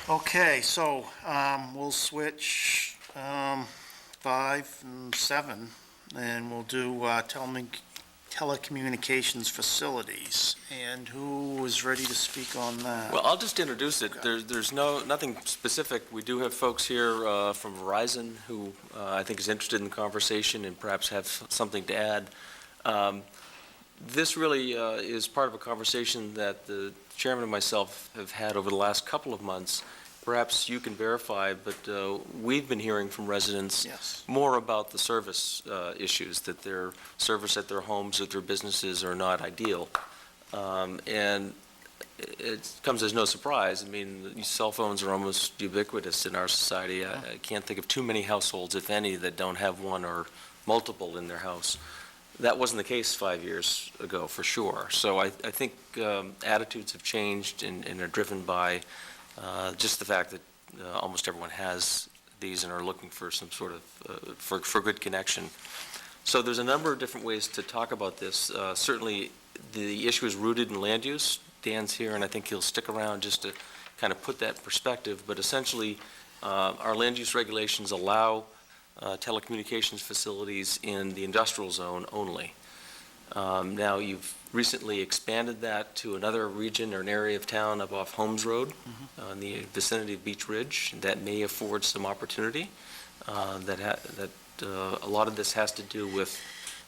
Okay, so we'll switch 5 and 7, and we'll do telecommunications facilities. And who is ready to speak on that? Well, I'll just introduce it. Okay. There's nothing specific. We do have folks here from Verizon who I think is interested in the conversation and perhaps have something to add. This really is part of a conversation that the chairman and myself have had over the last couple of months. Perhaps you can verify, but we've been hearing from residents Yes. more about the service issues, that their service at their homes, at their businesses are not ideal. And it comes as no surprise. I mean, these cell phones are almost ubiquitous in our society. I can't think of too many households, if any, that don't have one or multiple in their house. That wasn't the case 5 years ago, for sure. So I think attitudes have changed and are driven by just the fact that almost everyone has these and are looking for some sort of, for good connection. So there's a number of different ways to talk about this. Certainly, the issue is rooted in land use. Dan's here, and I think he'll stick around just to kind of put that in perspective. But essentially, our land use regulations allow telecommunications facilities in the industrial zone only. Now, you've recently expanded that to another region or an area of town up off Holmes Road in the vicinity of Beach Ridge. That may afford some opportunity. A lot of this has to do with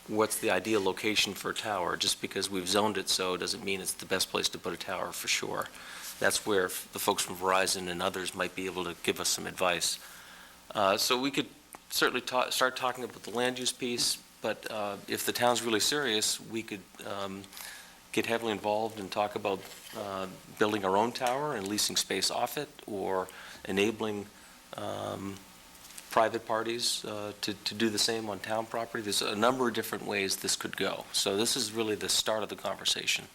what's the ideal location for a tower. Just because we've zoned it so doesn't mean it's the best place to put a tower, for sure. That's where the folks from Verizon and others might be able to give us some advice. So we could certainly start talking about the land use piece, but if the town's really serious, we could get heavily involved and talk about building our own tower and leasing space off it, or enabling private parties to do the same on town property. There's a number of different ways this could go. So this is really the start of the conversation.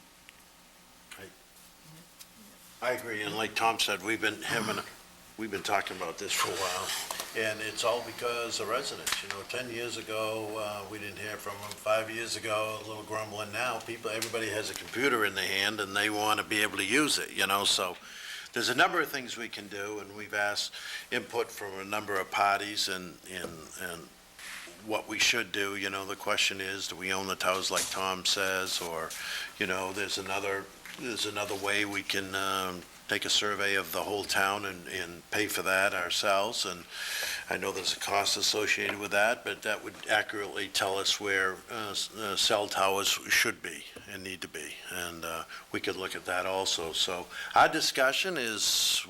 I agree, and like Tom said, we've been talking about this for a while, and it's all because of residents. 10 years ago, we didn't hear from them. 5 years ago, a little grumbling. Now, everybody has a computer in their hand, and they want to be able to use it, so there's a number of things we can do, and we've asked input from a number of parties and what we should do. The question is, do we own the towers like Tom says, or, there's another way we can take a survey of the whole town and pay for that ourselves. And I know there's a cost associated with that, but that would accurately tell us where cell towers should be and need to be. And we could look at that also. So our discussion is,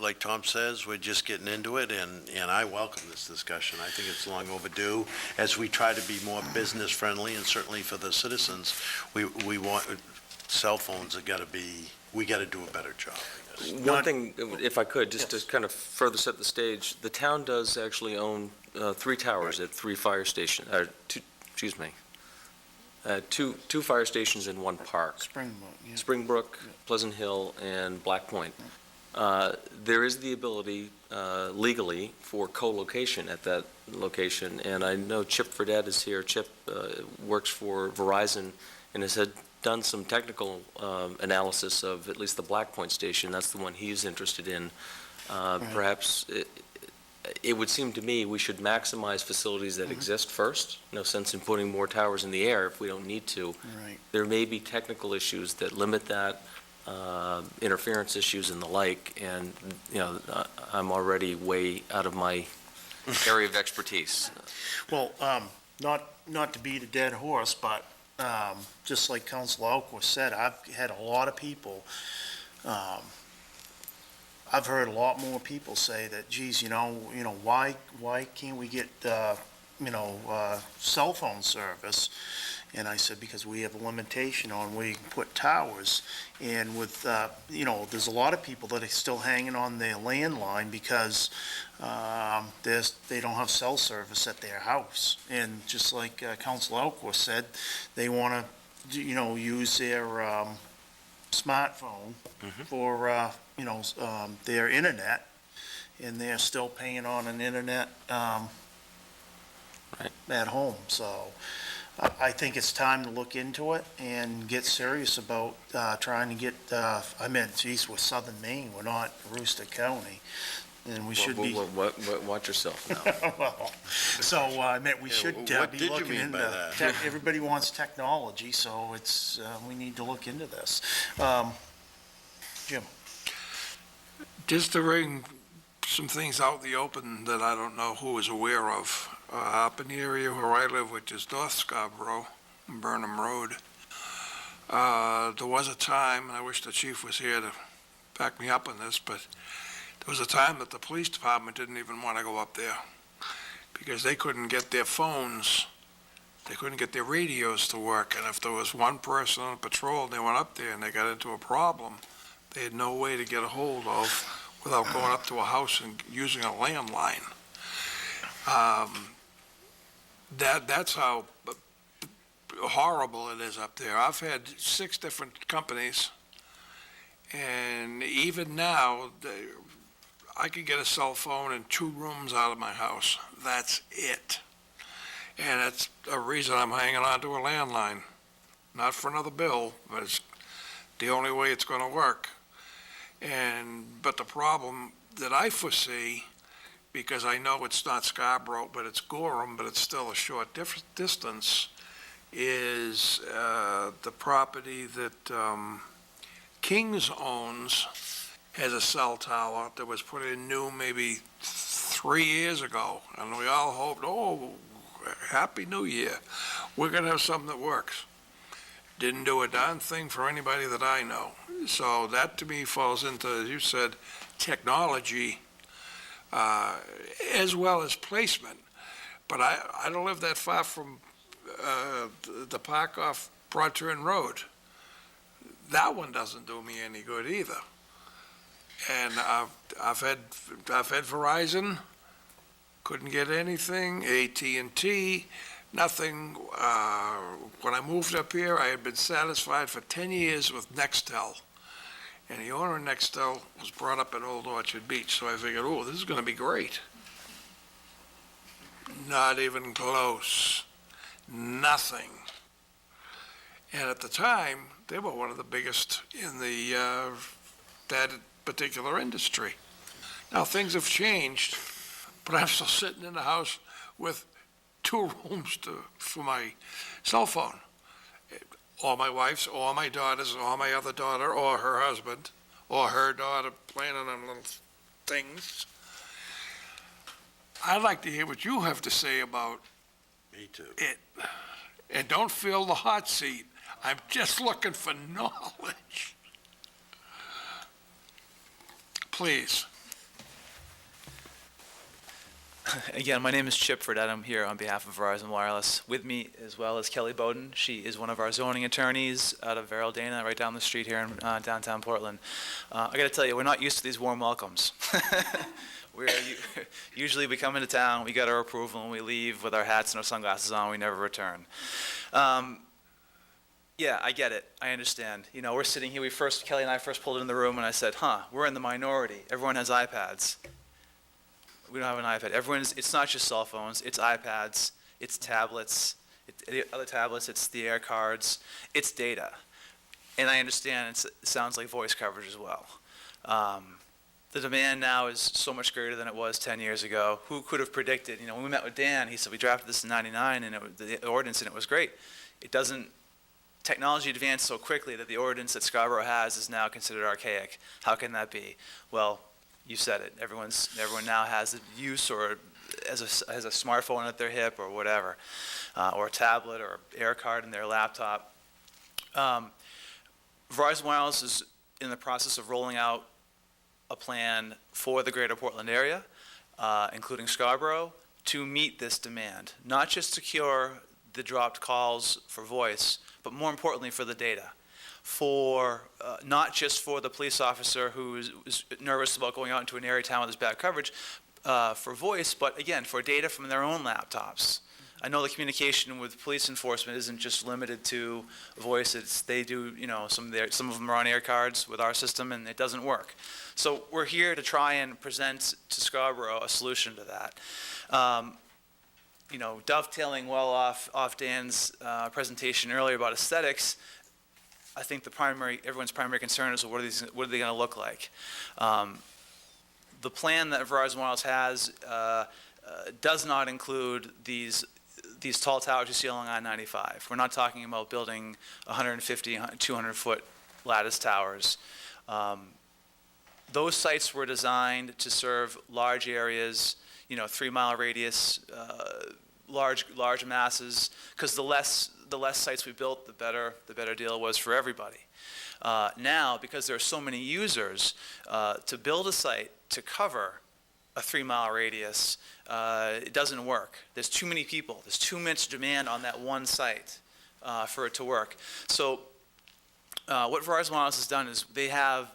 like Tom says, we're just getting into it, and I welcome this discussion. I think it's long overdue. As we try to be more business friendly, and certainly for the citizens, we want cell phones we got to do a better job, I guess. One thing, if I could, just to kind of further set the stage, the town does actually own 3 towers at 3 fire stations, two fire stations in one park. Springbrook, yeah. Springbrook, Pleasant Hill, and Black Point. There is the ability legally for co-location at that location, and I know Chip Fredette is here. Chip works for Verizon and has done some technical analysis of at least the Black Point station. That's the one he's interested in. Right. Perhaps it would seem to me we should maximize facilities that exist first. No sense in putting more towers in the air if we don't need to. Right. There may be technical issues that limit that, interference issues and the like, and I'm already way out of my area of expertise. Well, not to beat a dead horse, but just like Councilor Alquist said, I've had a lot of people, I've heard a lot more people say that, geez, why can't we get, cell phone service? And I said, because we have a limitation on where you can put towers. And with, there's a lot of people that are still hanging on their landline because they don't have cell service at their house. And just like Councilor Alquist said, they want to, use their smartphone for, their internet, and they're still paying on an internet Right. at home. So I think it's time to look into it and get serious about trying to get, geez, we're Southern Maine, we're not Aroostook County, and we should be, Watch yourself now. well, so I meant we should what be did you looking mean into, by that? everybody wants technology, so it's, we need to look into this. Jim? Just to bring some things out in the open that I don't know who is aware of. Up in the area where I live, which is North Scarborough, Burnham Road, there was a time, and I wish the chief was here to back me up on this, but there was a time that the police department didn't even want to go up there because they couldn't get their phones, they couldn't get their radios to work, and if there was one person on patrol and they went up there and they got into a problem, they had no way to get a hold of without going up to a house and using a landline. That's how horrible it is up there. I've had 6 different companies, and even now, I could get a cell phone in 2 rooms out of my house. That's it. And that's a reason I'm hanging on to a landline. Not for another bill, but it's the only way it's going to work. But the problem that I foresee, because I know it's not Scarborough, but it's Gorham, but it's still a short distance, is the property that Kings owns has a cell tower that was put in new maybe 3 years ago, and we all hoped, oh, Happy New Year, we're going to have something that works. Didn't do a darn thing for anybody that I know. So that to me falls into, as you said, technology as well as placement. But I don't live that far from the park off Broad Turn Road. That one doesn't do me any good either. And I've had Verizon, couldn't get anything, AT&T, nothing. When I moved up here, I had been satisfied for 10 years with Nextel. And the owner of Nextel was brought up at Old Orchard Beach, so I figured, oh, this is going to be great. Not even close. Nothing. And at the time, they were one of the biggest in that particular industry. Now, things have changed, but I'm still sitting in the house with 2 rooms for my cell phone. Or my wife's, or my daughter's, or my other daughter, or her husband, or her daughter playing on them little things. I'd like to hear what you have to say about Me too. it. And don't fill the hot seat. I'm just looking for knowledge. Please. Again, my name is Chip Fredette. I'm here on behalf of Verizon Wireless. With me as well as Kelly Bowden. She is one of our zoning attorneys out of Verrill Dana, right down the street here in downtown Portland. I got to tell you, we're not used to these warm welcomes. Usually we come into town, we get our approval, and we leave with our hats and our sunglasses on. We never return. Yeah, I get it. I understand. You know, we're sitting here. Kelly and I first pulled in the room, and I said, we're in the minority. Everyone has iPads. We don't have an iPad. It's not just cell phones, it's iPads, it's tablets, other tablets, it's the air cards, it's data. And I understand it sounds like voice coverage as well. The demand now is so much greater than it was 10 years ago. Who could have predicted? You know, when we met with Dan, he said we drafted this in '99 and the ordinance, and it was great. Technology advanced so quickly that the ordinance that Scarborough has is now considered archaic. How can that be? Well, you said it. Everyone now has a use or has a smartphone at their hip or whatever, or a tablet or air card in their laptop. Verizon Wireless is in the process of rolling out a plan for the greater Portland area, including Scarborough, to meet this demand. Not just secure the dropped calls for voice, but more importantly for the data. Not just for the police officer who is nervous about going out into an area town with this bad coverage for voice, but again, for data from their own laptops. I know the communication with police enforcement isn't just limited to voice. They do, some of them are on air cards with our system, and it doesn't work. So we're here to try and present to Scarborough a solution to that. dovetailing well off Dan's presentation earlier about aesthetics, I think everyone's primary concern is what are they going to look like? The plan that Verizon Wireless has does not include these tall towers you see along I-95. We're not talking about building 150, 200-foot lattice towers. Those sites were designed to serve large areas, 3-mile radius, large masses, because the less sites we built, the better deal was for everybody. Now, because there are so many users, to build a site to cover a 3-mile radius, it doesn't work. There's too many people. There's too much demand on that one site for it to work. So what Verizon Wireless has done is they have,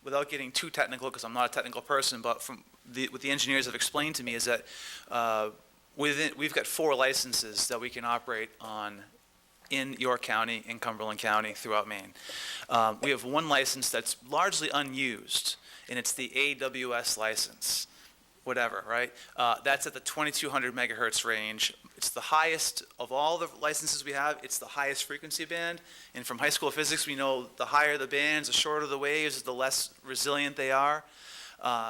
without getting too technical, because I'm not a technical person, but what the engineers have explained to me is that we've got 4 licenses that we can operate on in York County, in Cumberland County, throughout Maine. We have 1 license that's largely unused, and it's the AWS license, whatever, right? That's at the 2200 megahertz range. It's the highest of all the licenses we have. It's the highest frequency band, and from high school physics, we know the higher the bands, the shorter the waves, the less resilient they are.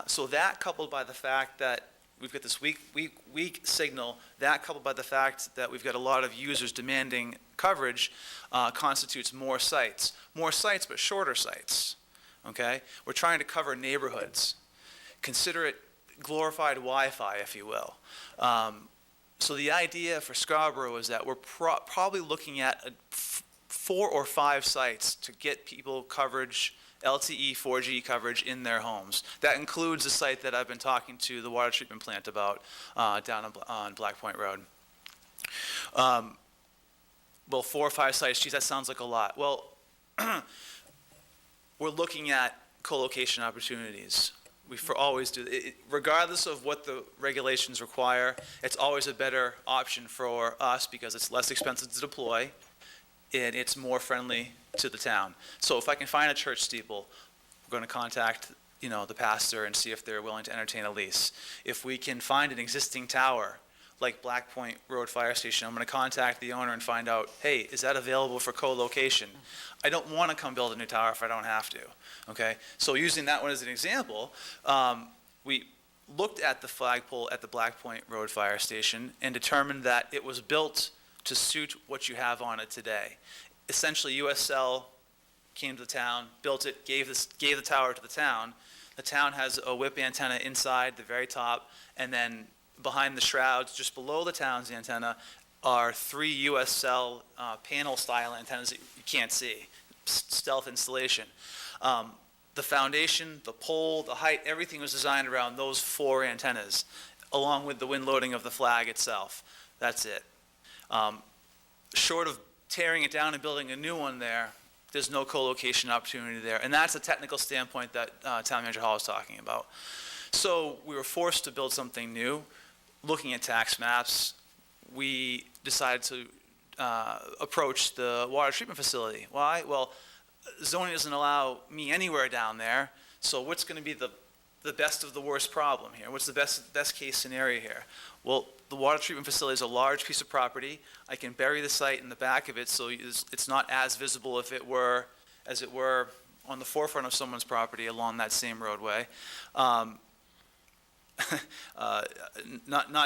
So that, coupled by the fact that we've got this weak signal, that coupled by the fact that we've got a lot of users demanding coverage, constitutes more sites. More sites, but shorter sites, okay? We're trying to cover neighborhoods. Consider it glorified Wi-Fi, if you will. So the idea for Scarborough is that we're probably looking at 4 or 5 sites to get people coverage, LTE 4G coverage in their homes. That includes the site that I've been talking to the water treatment plant about down on Black Point Road. Well, 4 or 5 sites, geez, that sounds like a lot. Well, we're looking at co-location opportunities. We always do. Regardless of what the regulations require, it's always a better option for us because it's less expensive to deploy and it's more friendly to the town. So if I can find a church steeple, we're going to contact the pastor and see if they're willing to entertain a lease. If we can find an existing tower like Black Point Road Fire Station, I'm going to contact the owner and find out, hey, is that available for co-location? I don't want to come build a new tower if I don't have to, okay? So using that one as an example, we looked at the flagpole at the Black Point Road Fire Station and determined that it was built to suit what you have on it today. Essentially, USL came to the town, built it, gave the tower to the town. The town has a whip antenna inside the very top, and then behind the shrouds, just below the town's antenna, are 3 USL panel-style antennas that you can't see, stealth installation. The foundation, the pole, the height, everything was designed around those 4 antennas, along with the wind loading of the flag itself. That's it. Short of tearing it down and building a new one there's no co-location opportunity there. And that's a technical standpoint that Town Manager Hall is talking about. So we were forced to build something new. Looking at tax maps, we decided to approach the water treatment facility. Why? Well, zoning doesn't allow me anywhere down there, so what's going to be the best of the worst problem here? What's the best case scenario here? Well, the water treatment facility is a large piece of property. I can bury the site in the back of it so it's not as visible as it were on the forefront of someone's property along that same roadway. Not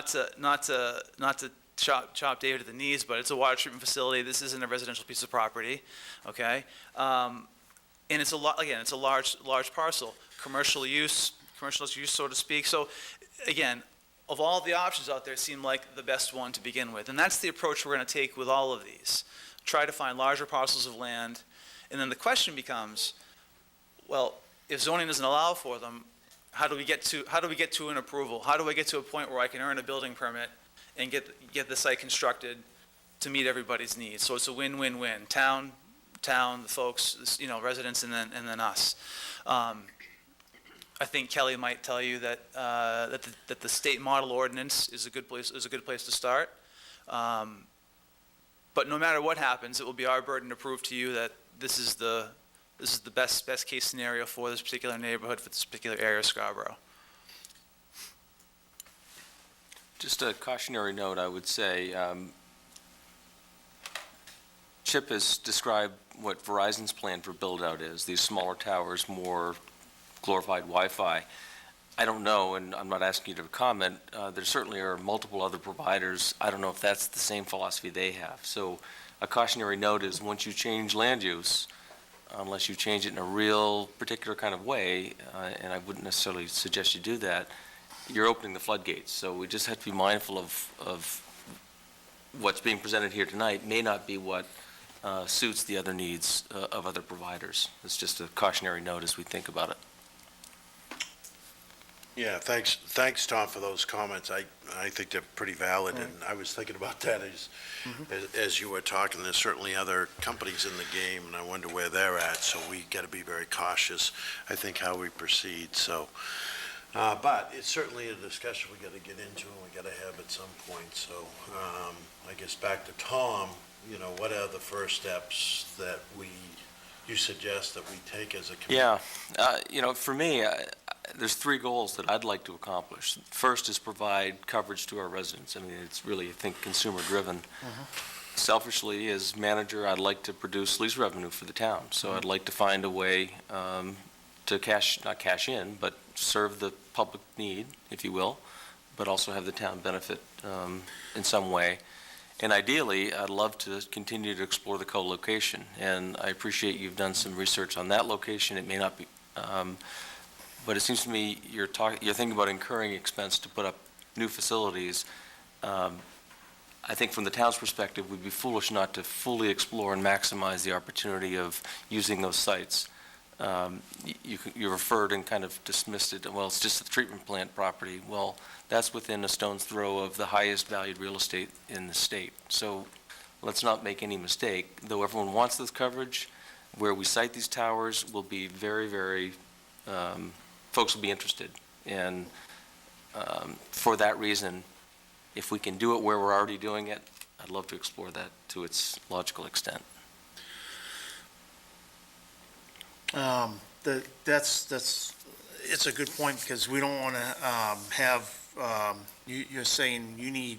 to chop David at the knees, but it's a water treatment facility. This isn't a residential piece of property, okay? And it's it's a large parcel, commercial use, so to speak. So again, of all the options out there, it seemed like the best one to begin with. And that's the approach we're going to take with all of these. Try to find larger parcels of land. And then the question becomes, well, if zoning doesn't allow for them, how do we get to an approval? How do I get to a point where I can earn a building permit and get the site constructed to meet everybody's needs? So it's a win-win-win. Town, the folks, residents, and then us. I think Kelly might tell you that that the state model ordinance is a good place to start. But no matter what happens, it will be our burden to prove to you that this is the best case scenario for this particular neighborhood, for this particular area of Scarborough. Just a cautionary note, I would say. Chip has described what Verizon's plan for build-out is, these smaller towers, more glorified Wi-Fi. I don't know, and I'm not asking you to comment. There certainly are multiple other providers. I don't know if that's the same philosophy they have. So a cautionary note is once you change land use, unless you change it in a real particular kind of way, and I wouldn't necessarily suggest you do that, you're opening the floodgates. So we just have to be mindful of what's being presented here tonight may not be what suits the other needs of other providers. It's just a cautionary note as we think about it. Yeah, thanks, Tom, for those comments. I think they're pretty valid, and I was thinking about that as you were talking. There's certainly other companies in the game, and I wonder where they're at, so we got to be very cautious, I think, how we proceed, so. But it's certainly a discussion we got to get into and we got to have at some point, so I guess back to Tom, what are the first steps that you suggest that we take as a community? Yeah, for me, there's three goals that I'd like to accomplish. First is provide coverage to our residents. I mean, it's really, I think, consumer-driven. Selfishly, as manager, I'd like to produce lease revenue for the town. So I'd like to find a way to not cash in, but serve the public need, if you will, but also have the town benefit in some way. And ideally, I'd love to continue to explore the co-location. And I appreciate you've done some research on that location. It may not be, but it seems to me you're thinking about incurring expense to put up new facilities. I think from the town's perspective, we'd be foolish not to fully explore and maximize the opportunity of using those sites. You referred and kind of dismissed it, well, it's just the treatment plant property. Well, that's within a stone's throw of the highest valued real estate in the state. So let's not make any mistake. Though everyone wants this coverage, where we site these towers will be very, very, folks will be interested. And for that reason, if we can do it where we're already doing it, I'd love to explore that to its logical extent. It's a good point because we don't want to have, you're saying you need